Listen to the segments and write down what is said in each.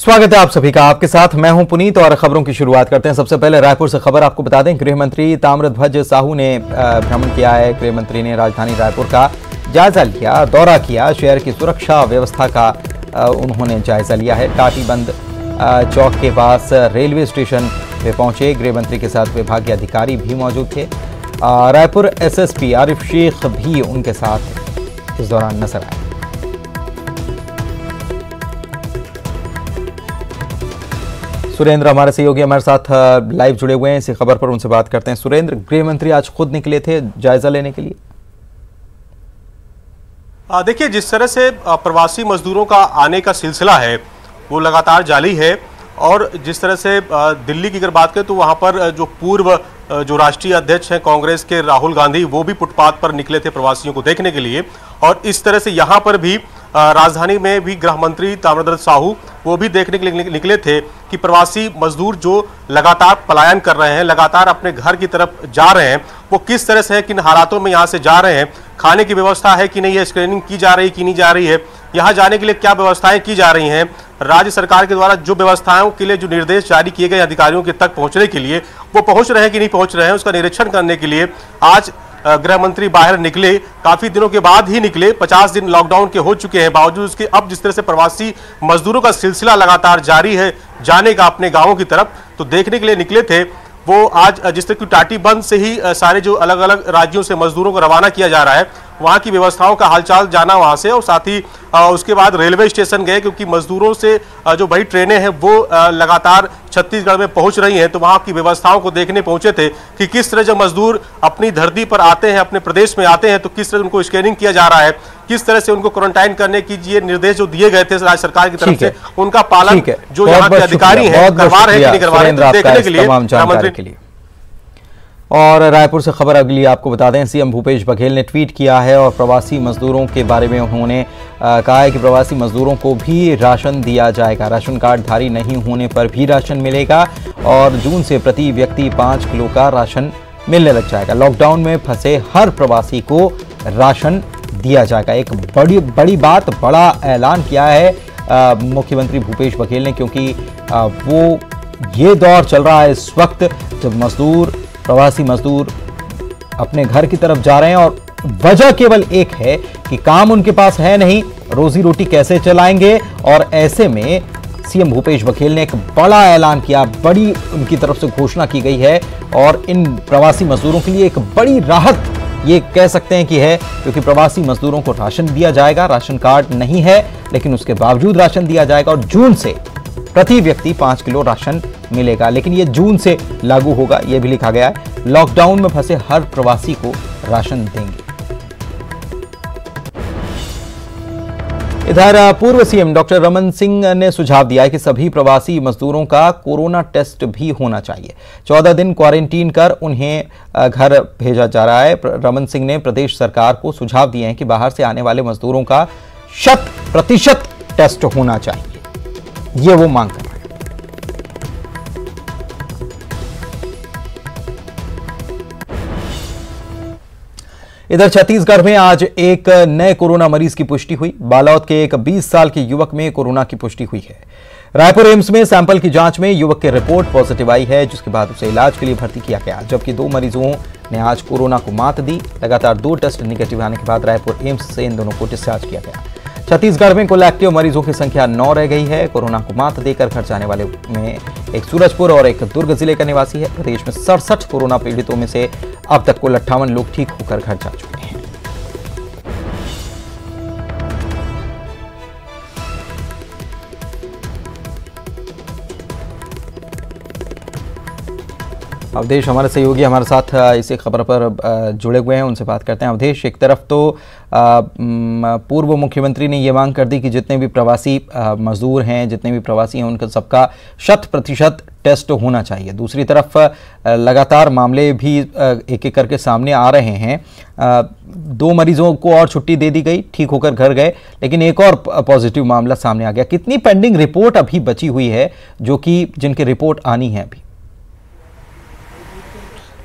स्वागत है आप सभी का। आपके साथ मैं हूं पुनीत और खबरों की शुरुआत करते हैं। सबसे पहले रायपुर से खबर आपको बता दें, गृह मंत्री ताम्रध्वज साहू ने भ्रमण किया है। गृह मंत्री ने राजधानी रायपुर का जायजा लिया, दौरा किया। शहर की सुरक्षा व्यवस्था का उन्होंने जायजा लिया है। टाटीबंद चौक के पास रेलवे स्टेशन पे पहुंचे। गृह मंत्री के साथ विभागीय अधिकारी भी मौजूद थे। रायपुर एसएसपी आरिफ शेख भी उनके साथ इस दौरान नजर आए। सुरेंद्र हमारे सहयोगी हमारे साथ लाइव जुड़े हुए हैं, इसी खबर पर उनसे बात करते हैं। सुरेंद्र, गृह मंत्री आज खुद निकले थे जायजा लेने के लिए। देखिए, जिस तरह से प्रवासी मजदूरों का आने का सिलसिला है वो लगातार जारी है और जिस तरह से दिल्ली की अगर बात करें तो वहां पर जो पूर्व जो राष्ट्रीय अध्यक्ष हैं कांग्रेस के राहुल गांधी, वो भी फुटपाथ पर निकले थे प्रवासियों को देखने के लिए। और इस तरह से यहां पर भी राजधानी में भी गृह मंत्री ताम्रध्वज साहू वो भी देखने के लिए निकले थे कि प्रवासी मजदूर जो लगातार पलायन कर रहे हैं, लगातार अपने घर की तरफ जा रहे हैं, वो किस तरह से है, किन हालातों में यहाँ से जा रहे हैं, खाने की व्यवस्था है कि नहीं है, स्क्रीनिंग की जा रही कि नहीं जा रही है, यहाँ जाने के लिए क्या व्यवस्थाएं की जा रही हैं, राज्य सरकार के द्वारा जो व्यवस्थाओं के लिए जो निर्देश जारी किए गए अधिकारियों के तक पहुंचने के लिए वो पहुंच रहे हैं कि नहीं पहुंच रहे हैं, उसका निरीक्षण करने के लिए आज गृह मंत्री बाहर निकले। काफी दिनों के बाद ही निकले, 50 दिन लॉकडाउन के हो चुके हैं, बावजूद उसके अब जिस तरह से प्रवासी मजदूरों का सिलसिला लगातार जारी है जाने का अपने गांवों की तरफ, तो देखने के लिए निकले थे। वो आज जिस तरह की टाटीबंद से ही सारे जो अलग अलग राज्यों से मजदूरों को रवाना किया जा रहा है, वहाँ की व्यवस्थाओं का हालचाल जाना वहाँ से, और साथ ही उसके बाद रेलवे स्टेशन गए, क्योंकि मजदूरों से जो बड़ी ट्रेनें हैं वो लगातार छत्तीसगढ़ में पहुंच रही हैं, तो वहाँ की व्यवस्थाओं को देखने पहुंचे थे कि किस तरह जब मजदूर अपनी धरती पर आते हैं, अपने प्रदेश में आते हैं, तो किस तरह उनको स्कैनिंग किया जा रहा है, किस तरह से उनको क्वारंटाइन करने की ये निर्देश जो दिए गए थे राज्य सरकार की तरफ से, उनका पालन जो यहाँ के अधिकारी हैं करवा रहे हैं कि नहीं करवा रहे हैं, देखने के लिए। और रायपुर से खबर अगली आपको बता दें, सीएम भूपेश बघेल ने ट्वीट किया है और प्रवासी मजदूरों के बारे में उन्होंने कहा है कि प्रवासी मजदूरों को भी राशन दिया जाएगा। राशन कार्ड धारी नहीं होने पर भी राशन मिलेगा और जून से प्रति व्यक्ति 5 किलो का राशन मिलने लग जाएगा। लॉकडाउन में फंसे हर प्रवासी को राशन दिया जाएगा। एक बड़ी बात, बड़ा ऐलान किया है मुख्यमंत्री भूपेश बघेल ने, क्योंकि वो ये दौर चल रहा है इस वक्त जब प्रवासी मजदूर अपने घर की तरफ जा रहे हैं और वजह केवल एक है कि काम उनके पास है नहीं, रोजी रोटी कैसे चलाएंगे। और ऐसे में सीएम भूपेश बघेल ने एक बड़ा ऐलान किया, बड़ी उनकी तरफ से घोषणा की गई है और इन प्रवासी मजदूरों के लिए एक बड़ी राहत ये कह सकते हैं कि है, क्योंकि प्रवासी मजदूरों को राशन दिया जाएगा। राशन कार्ड नहीं है लेकिन उसके बावजूद राशन दिया जाएगा और जून से प्रति व्यक्ति 5 किलो राशन मिलेगा। लेकिन ये जून से लागू होगा, ये भी लिखा गया है। लॉकडाउन में फंसे हर प्रवासी को राशन देंगे। इधर पूर्व सीएम डॉक्टर रमन सिंह ने सुझाव दिया है कि सभी प्रवासी मजदूरों का कोरोना टेस्ट भी होना चाहिए। 14 दिन क्वारंटीन कर उन्हें घर भेजा जा रहा है। रमन सिंह ने प्रदेश सरकार को सुझाव दिए हैं कि बाहर से आने वाले मजदूरों का 100% टेस्ट होना चाहिए, ये वो मांग कर रहे हैं। इधर छत्तीसगढ़ में आज एक नए कोरोना मरीज की पुष्टि हुई। बालोद के एक 20 साल के युवक में कोरोना की पुष्टि हुई है। रायपुर एम्स में सैंपल की जांच में युवक की रिपोर्ट पॉजिटिव आई है, जिसके बाद उसे इलाज के लिए भर्ती किया गया, जबकि 2 मरीजों ने आज कोरोना को मात दी। लगातार 2 टेस्ट निगेटिव आने के बाद रायपुर एम्स से इन दोनों को डिस्चार्ज किया गया। छत्तीसगढ़ में कुल एक्टिव मरीजों की संख्या 9 रह गई है। कोरोना को मात देकर घर जाने वाले में एक सूरजपुर और एक दुर्ग जिले का निवासी है। प्रदेश में 67 कोरोना पीड़ितों में से अब तक कुल 58 लोग ठीक होकर घर जा चुके हैं। अवधेश हमारे सहयोगी हमारे साथ इसी खबर पर जुड़े हुए हैं, उनसे बात करते हैं। अवधेश, एक तरफ तो पूर्व मुख्यमंत्री ने ये मांग कर दी कि जितने भी प्रवासी मजदूर हैं, जितने भी प्रवासी हैं, उनका सबका 100% टेस्ट होना चाहिए। दूसरी तरफ लगातार मामले भी एक एक करके सामने आ रहे हैं। 2 मरीजों को और छुट्टी दे दी गई, ठीक होकर घर गए, लेकिन एक और पॉजिटिव मामला सामने आ गया। कितनी पेंडिंग रिपोर्ट अभी बची हुई है, जो कि जिनकी रिपोर्ट आनी है अभी?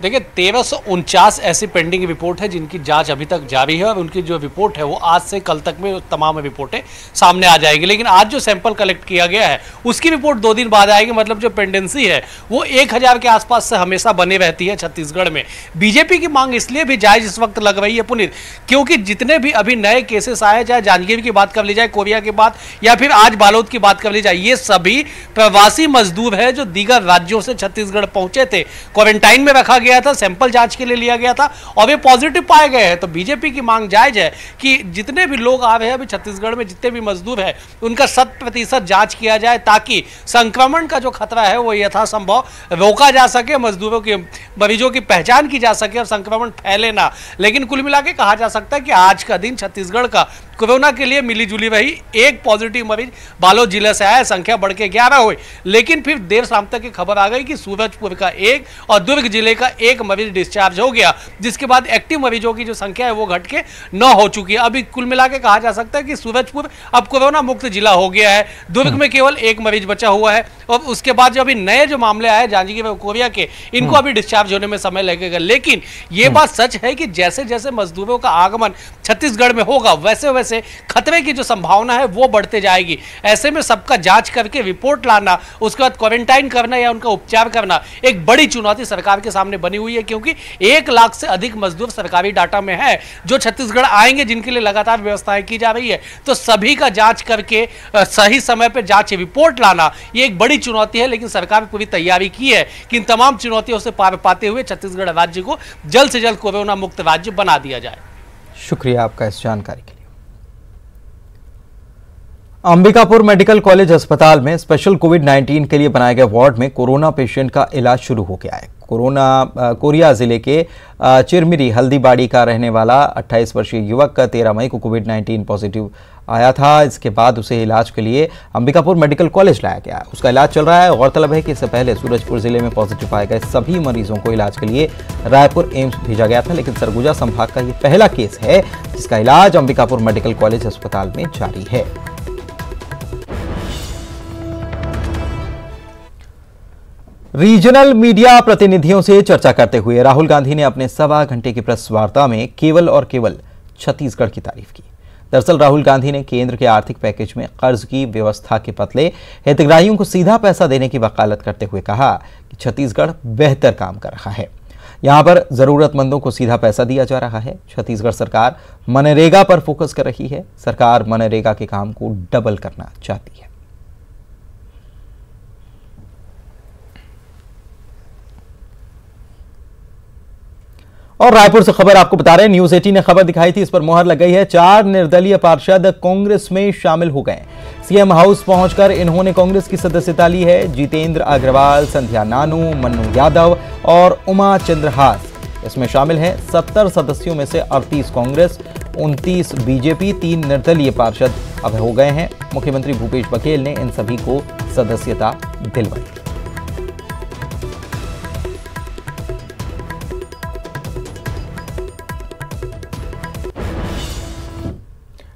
देखिए 1349 ऐसी पेंडिंग रिपोर्ट है जिनकी जांच अभी तक जारी है और उनकी जो रिपोर्ट है वो आज से कल तक में तमाम रिपोर्टें सामने आ जाएगी। लेकिन आज जो सैंपल कलेक्ट किया गया है उसकी रिपोर्ट 2 दिन बाद आएगी। मतलब जो पेंडेंसी है वो 1000 के आसपास से हमेशा बनी रहती है छत्तीसगढ़ में। बीजेपी की मांग इसलिए भी जायज इस वक्त लग रही है पुनीत, क्योंकि जितने भी अभी नए केसेस आए, चाहे जांजगीर की बात कर ली जाए, कोरिया की बात, या फिर आज बालोद की बात कर ली जाए, ये सभी प्रवासी मजदूर है जो दीगर राज्यों से छत्तीसगढ़ पहुंचे थे, क्वारंटाइन में रखा गया था, सैंपल जांच के लिए लिया गया था और वे पॉजिटिव पाए गए हैं। तो बीजेपी की मांग जायज है कि जितने भी लोग आ रहे हैं अभी छत्तीसगढ़ में, जितने भी मजदूर हैं, उनका 100% जांच किया जाए ताकि संक्रमण का जो खतरा है वो यथासंभव रोका जा सके, मजदूरों के मरीजों की पहचान की जा सके और संक्रमण फैले ना। लेकिन कुल मिला के कहा जा सकता है कि आज का दिन छत्तीसगढ़ का कोरोना के लिए मिली जुली रही। एक पॉजिटिव मरीज बालोद जिले से आया, संख्या बढ़ के 11 हुई, लेकिन फिर देर शाम तक की खबर आ गई कि सूरजपुर का 1 और दुर्ग जिले का 1 मरीज डिस्चार्ज हो गया, जिसके बाद एक्टिव मरीजों की जो संख्या है वो घट के 9 हो चुकी है। अभी कुल मिला के कहा जा सकता है कि सूरजपुर अब कोरोना मुक्त जिला हो गया है। दुर्ग में केवल 1 मरीज बचा हुआ है और उसके बाद जो अभी नए जो मामले आए जांजगीर और कोरिया के, इनको अभी डिस्चार्ज होने में समय लगेगा। लेकिन ये बात सच है कि जैसे जैसे मजदूरों का आगमन छत्तीसगढ़ में होगा वैसे वैसे खतरे की जो संभावना है वो बढ़ते जाएगी। ऐसे में सबका जांच करके रिपोर्ट लाना, उसके बाद क्वारंटाइन करना या उनका उपचार करना एक बड़ी चुनौती सरकार के सामने बनी हुई है, क्योंकि 1 लाख से अधिक मजदूर सरकारी डाटा में है जो छत्तीसगढ़ आएंगे, जिनके लिए लगातार व्यवस्थाएं की जा रही है। तो सभी का जांच करके सही समय पर जांच रिपोर्ट लाना ये एक बड़ी चुनौती है, लेकिन सरकार पूरी तैयारी की है कि इन तमाम चुनौतियों से पार पाते हुए छत्तीसगढ़ राज्य को जल्द से जल्द कोरोना मुक्त राज्य बना दिया जाए। शुक्रिया आपका इस जानकारी के लिए। अंबिकापुर मेडिकल कॉलेज अस्पताल में स्पेशल कोविड-19 के लिए बनाए गए वार्ड में कोरोना पेशेंट का इलाज शुरू हो गया है। कोरिया जिले के चिरमिरी हल्दीबाड़ी का रहने वाला 28 वर्षीय युवक का 13 मई को कोविड-19 पॉजिटिव आया था। इसके बाद उसे इलाज के लिए अंबिकापुर मेडिकल कॉलेज लाया गया। उसका इलाज चल रहा है। गौरतलब है कि इससे पहले सूरजपुर जिले में पॉजिटिव पाए गए सभी मरीजों को इलाज के लिए रायपुर एम्स भेजा गया था, लेकिन सरगुजा संभाग का ये पहला केस है जिसका इलाज अंबिकापुर मेडिकल कॉलेज अस्पताल में जारी है। रीजनल मीडिया प्रतिनिधियों से चर्चा करते हुए राहुल गांधी ने अपने 1.25 घंटे की प्रेस वार्ता में केवल और केवल छत्तीसगढ़ की तारीफ की। दरअसल राहुल गांधी ने केंद्र के आर्थिक पैकेज में कर्ज की व्यवस्था के बदले हितग्राहियों को सीधा पैसा देने की वकालत करते हुए कहा कि छत्तीसगढ़ बेहतर काम कर रहा है। यहां पर जरूरतमंदों को सीधा पैसा दिया जा रहा है। छत्तीसगढ़ सरकार मनरेगा पर फोकस कर रही है। सरकार मनरेगा के काम को डबल करना चाहती है। और रायपुर से खबर आपको बता रहे हैं, न्यूज 18 ने खबर दिखाई थी, इस पर मुहर लग गई है। 4 निर्दलीय पार्षद कांग्रेस में शामिल हो गए। सीएम हाउस पहुंचकर इन्होंने कांग्रेस की सदस्यता ली है। जितेंद्र अग्रवाल, संध्या नानू, मन्नू यादव और उमा चंद्रहास इसमें शामिल हैं। 70 सदस्यों में से 38 कांग्रेस, 29 बीजेपी, 3 निर्दलीय पार्षद अब हो गए हैं। मुख्यमंत्री भूपेश बघेल ने इन सभी को सदस्यता दिलवाई।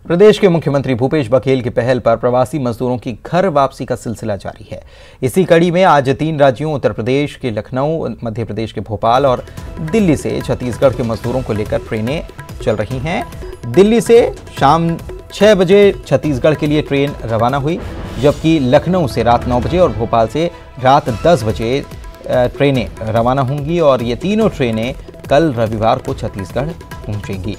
प्रदेश के मुख्यमंत्री भूपेश बघेल की पहल पर प्रवासी मजदूरों की घर वापसी का सिलसिला जारी है। इसी कड़ी में आज 3 राज्यों उत्तर प्रदेश के लखनऊ, मध्य प्रदेश के भोपाल और दिल्ली से छत्तीसगढ़ के मजदूरों को लेकर ट्रेनें चल रही हैं। दिल्ली से शाम 6 बजे छत्तीसगढ़ के लिए ट्रेन रवाना हुई, जबकि लखनऊ से रात 9 बजे और भोपाल से रात 10 बजे ट्रेनें रवाना होंगी और ये तीनों ट्रेनें कल रविवार को छत्तीसगढ़ पहुंचेंगी।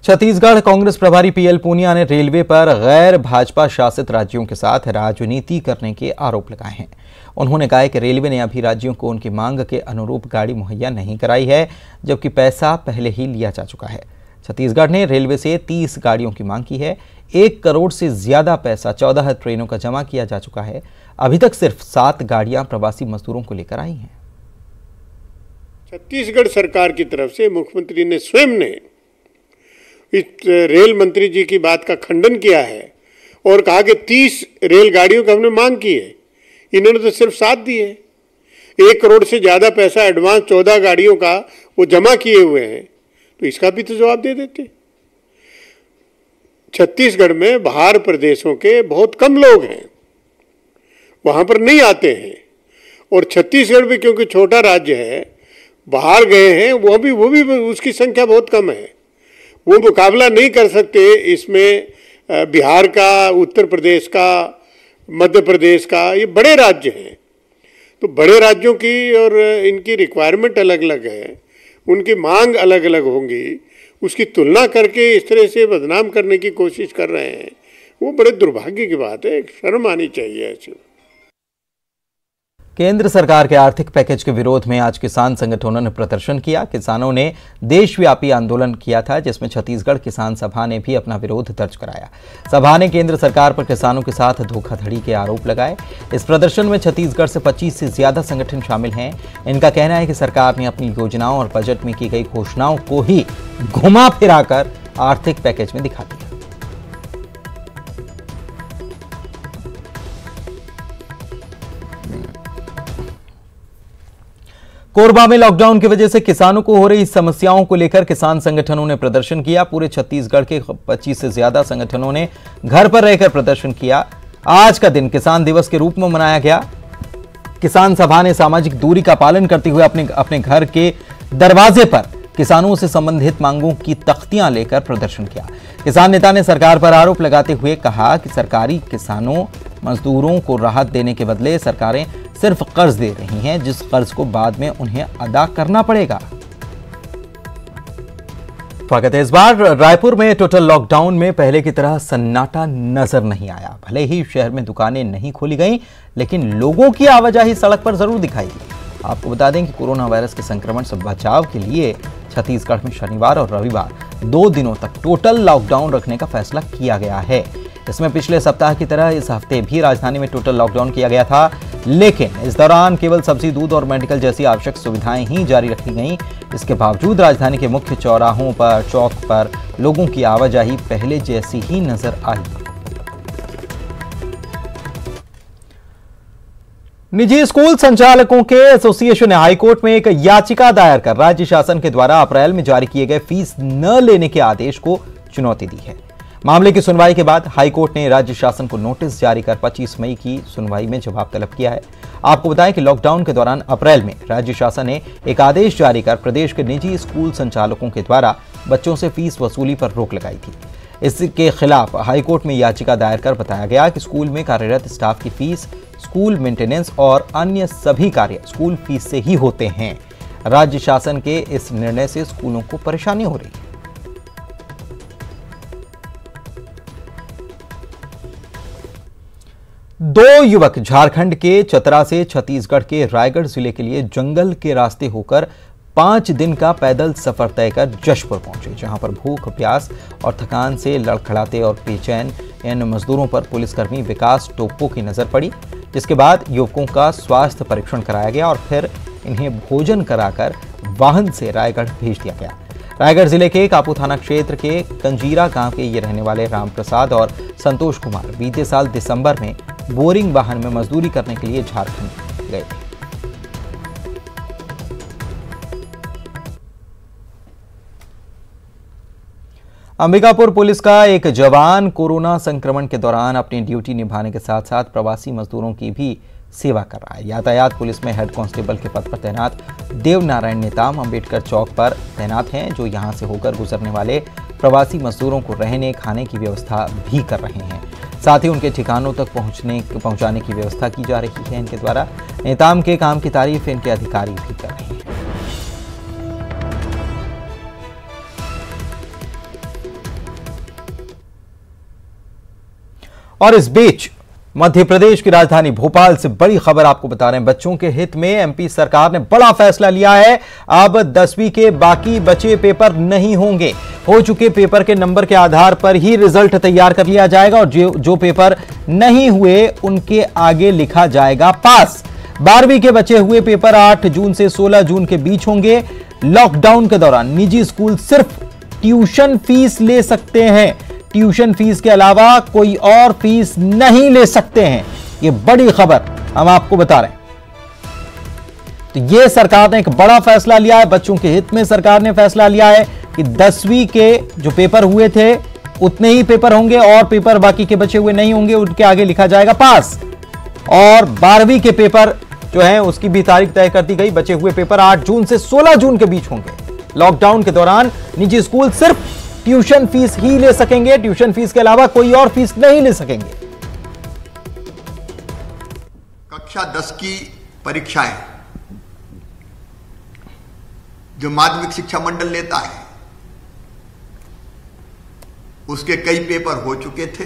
छत्तीसगढ़ कांग्रेस प्रभारी पीएल पूनिया ने रेलवे पर गैर भाजपा शासित राज्यों के साथ राजनीति करने के आरोप लगाए हैं। उन्होंने कहा कि रेलवे ने अभी राज्यों को उनकी मांग के अनुरूप गाड़ी मुहैया नहीं कराई है, जबकि पैसा पहले ही लिया जा चुका है। छत्तीसगढ़ ने रेलवे से 30 गाड़ियों की मांग की है। 1 करोड़ से ज्यादा पैसा 14 ट्रेनों का जमा किया जा चुका है। अभी तक सिर्फ 7 गाड़ियां प्रवासी मजदूरों को लेकर आई हैं। छत्तीसगढ़ सरकार की तरफ से मुख्यमंत्री ने स्वयं ने इस रेल मंत्री जी की बात का खंडन किया है और कहा कि 30 रेलगाड़ियों की हमने मांग की है। इन्होंने तो सिर्फ 7 दिए। 1 करोड़ से ज़्यादा पैसा एडवांस 14 गाड़ियों का वो जमा किए हुए हैं, तो इसका भी तो जवाब दे देते। छत्तीसगढ़ में बाहर प्रदेशों के बहुत कम लोग हैं वहाँ पर नहीं आते हैं। और छत्तीसगढ़ भी क्योंकि छोटा राज्य है, बाहर गए हैं, वो भी उसकी संख्या बहुत कम है, वो मुकाबला नहीं कर सकते इसमें बिहार का, उत्तर प्रदेश का, मध्य प्रदेश का। ये बड़े राज्य हैं, तो बड़े राज्यों की और इनकी रिक्वायरमेंट अलग अलग है, उनकी मांग अलग अलग होंगी। उसकी तुलना करके इस तरह से बदनाम करने की कोशिश कर रहे हैं, वो बड़े दुर्भाग्य की बात है, शर्म आनी चाहिए ऐसे। केंद्र सरकार के आर्थिक पैकेज के विरोध में आज किसान संगठनों ने प्रदर्शन किया। किसानों ने देशव्यापी आंदोलन किया था, जिसमें छत्तीसगढ़ किसान सभा ने भी अपना विरोध दर्ज कराया। सभा ने केंद्र सरकार पर किसानों के साथ धोखाधड़ी के आरोप लगाए। इस प्रदर्शन में छत्तीसगढ़ से 25 से ज्यादा संगठन शामिल हैं। इनका कहना है कि सरकार ने अपनी योजनाओं और बजट में की गई घोषणाओं को ही घुमा फिराकर आर्थिक पैकेज में दिखा दिया। कोरबा में लॉकडाउन की वजह से किसानों को हो रही समस्याओं को लेकर किसान संगठनों ने प्रदर्शन किया। पूरे छत्तीसगढ़ के 25 से ज्यादा संगठनों ने घर पर रहकर प्रदर्शन किया। आज का दिन किसान दिवस के रूप में मनाया गया। किसान सभा ने सामाजिक दूरी का पालन करते हुए अपने घर के दरवाजे पर किसानों से संबंधित मांगों की तख्तियां लेकर प्रदर्शन किया। किसान नेता ने सरकार पर आरोप लगाते हुए कहा कि सरकारी किसानों मजदूरों को राहत देने के बदले सरकारें सिर्फ कर्ज दे रही हैं, जिस कर्ज को बाद में उन्हें अदा करना पड़ेगा। स्वागत है। इस बार रायपुर में टोटल लॉकडाउन में पहले की तरह सन्नाटा नजर नहीं आया। भले ही शहर में दुकानें नहीं खोली गईं, लेकिन लोगों की आवाजाही सड़क पर जरूर दिखाई दी। आपको बता दें कि कोरोना वायरस के संक्रमण से बचाव के लिए छत्तीसगढ़ में शनिवार और रविवार 2 दिनों तक टोटल लॉकडाउन रखने का फैसला किया गया है। इसमें पिछले सप्ताह की तरह इस हफ्ते भी राजधानी में टोटल लॉकडाउन किया गया था, लेकिन इस दौरान केवल सब्जी, दूध और मेडिकल जैसी आवश्यक सुविधाएं ही जारी रखी गईं। इसके बावजूद राजधानी के मुख्य चौराहों पर, चौक पर लोगों की आवाजाही पहले जैसी ही नजर आई। निजी स्कूल संचालकों के एसोसिएशन ने हाईकोर्ट में एक याचिका दायर कर राज्य शासन के द्वारा अप्रैल में जारी किए गए फीस न लेने के आदेश को चुनौती दी है। मामले की सुनवाई के बाद हाईकोर्ट ने राज्य शासन को नोटिस जारी कर 25 मई की सुनवाई में जवाब तलब किया है। आपको बताएं कि लॉकडाउन के दौरान अप्रैल में राज्य शासन ने एक आदेश जारी कर प्रदेश के निजी स्कूल संचालकों के द्वारा बच्चों से फीस वसूली पर रोक लगाई थी। इसके खिलाफ हाईकोर्ट में याचिका दायर कर बताया गया कि स्कूल में कार्यरत स्टाफ की फीस, स्कूल मेंटेनेंस और अन्य सभी कार्य स्कूल फीस से ही होते हैं। राज्य शासन के इस निर्णय से स्कूलों को परेशानी हो रही है। दो युवक झारखंड के चतरा से छत्तीसगढ़ के रायगढ़ जिले के लिए जंगल के रास्ते होकर 5 दिन का पैदल सफर तय कर जशपुर पहुंचे, जहां पर भूख, प्यास और थकान से लड़खड़ाते और बेचैन इन मजदूरों पर पुलिसकर्मी विकास टोप्पो की नजर पड़ी। जिसके बाद युवकों का स्वास्थ्य परीक्षण कराया गया और फिर इन्हें भोजन कराकर वाहन से रायगढ़ भेज दिया गया। रायगढ़ जिले के कापू थाना क्षेत्र के कंजीरा गांव के ये रहने वाले रामप्रसाद और संतोष कुमार बीते साल दिसंबर में बोरिंग वाहन में मजदूरी करने के लिए झारखंड गए थे। अंबिकापुर पुलिस का एक जवान कोरोना संक्रमण के दौरान अपनी ड्यूटी निभाने के साथ साथ प्रवासी मजदूरों की भी सेवा कर रहा है। यातायात पुलिस में हेड कांस्टेबल के पद पर तैनात देवनारायण नेताम अंबेडकर चौक पर तैनात हैं, जो यहां से होकर गुजरने वाले प्रवासी मजदूरों को रहने खाने की व्यवस्था भी कर रहे हैं। साथ ही उनके ठिकानों तक पहुंचाने की व्यवस्था की जा रही है इनके द्वारा। नेताम के काम की तारीफ इनके अधिकारी भी कर रहे हैं। और इस बीच मध्य प्रदेश की राजधानी भोपाल से बड़ी खबर आपको बता रहे हैं। बच्चों के हित में एमपी सरकार ने बड़ा फैसला लिया है। अब 10वीं के बाकी बचे पेपर नहीं होंगे। हो चुके पेपर के नंबर के आधार पर ही रिजल्ट तैयार कर लिया जाएगा और जो पेपर नहीं हुए उनके आगे लिखा जाएगा पास। 12वीं के बचे हुए पेपर 8 जून से 16 जून के बीच होंगे। लॉकडाउन के दौरान निजी स्कूल सिर्फ ट्यूशन फीस ले सकते हैं। ट्यूशन फीस के अलावा कोई और फीस नहीं ले सकते हैं। यह बड़ी खबर हम आपको बता रहे हैं। तो यह सरकार ने एक बड़ा फैसला लिया है। बच्चों के हित में सरकार ने फैसला लिया है कि 10वीं के जो पेपर हुए थे उतने ही पेपर होंगे और पेपर बाकी के बचे हुए नहीं होंगे, उनके आगे लिखा जाएगा पास। और 12वीं के पेपर जो है उसकी भी तारीख तय कर दी गई। बचे हुए पेपर 8 जून से 16 जून के बीच होंगे। लॉकडाउन के दौरान निजी स्कूल सिर्फ ट्यूशन फीस ही ले सकेंगे, ट्यूशन फीस के अलावा कोई और फीस नहीं ले सकेंगे। कक्षा 10 की परीक्षाएं जो माध्यमिक शिक्षा मंडल लेता है उसके कई पेपर हो चुके थे।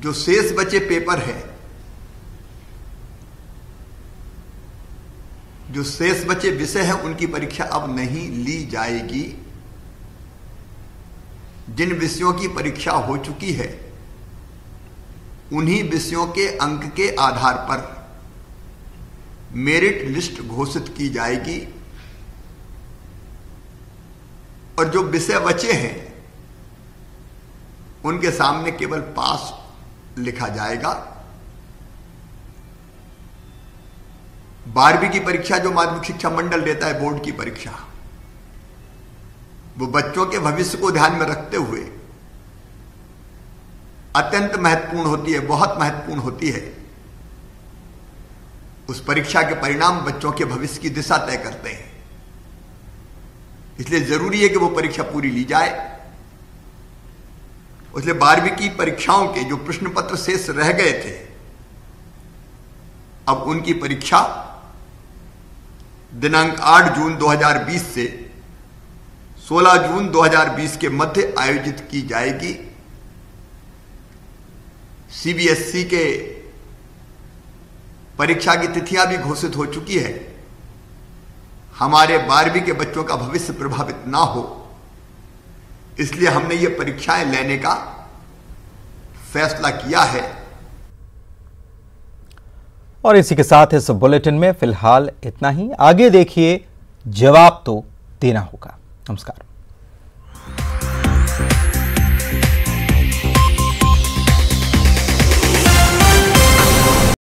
जो शेष बचे पेपर है, जो शेष बचे विषय हैं, उनकी परीक्षा अब नहीं ली जाएगी। जिन विषयों की परीक्षा हो चुकी है उन्हीं विषयों के अंक के आधार पर मेरिट लिस्ट घोषित की जाएगी और जो विषय बचे हैं उनके सामने केवल पास लिखा जाएगा। 12वीं की परीक्षा जो माध्यमिक शिक्षा मंडल लेता है, बोर्ड की परीक्षा, वो बच्चों के भविष्य को ध्यान में रखते हुए अत्यंत महत्वपूर्ण होती है, बहुत महत्वपूर्ण होती है। उस परीक्षा के परिणाम बच्चों के भविष्य की दिशा तय करते हैं। इसलिए जरूरी है कि वो परीक्षा पूरी ली जाए। इसलिए 12वीं की परीक्षाओं के जो प्रश्न पत्र शेष रह गए थे, अब उनकी परीक्षा दिनांक 8 जून 2020 से 16 जून 2020 के मध्य आयोजित की जाएगी। सीबीएसई के परीक्षा की तिथियां भी घोषित हो चुकी है। हमारे 12वीं के बच्चों का भविष्य प्रभावित ना हो, इसलिए हमने ये परीक्षाएं लेने का फैसला किया है। और इसी के साथ इस बुलेटिन में फिलहाल इतना ही। आगे देखिए, जवाब तो देना होगा। नमस्कार।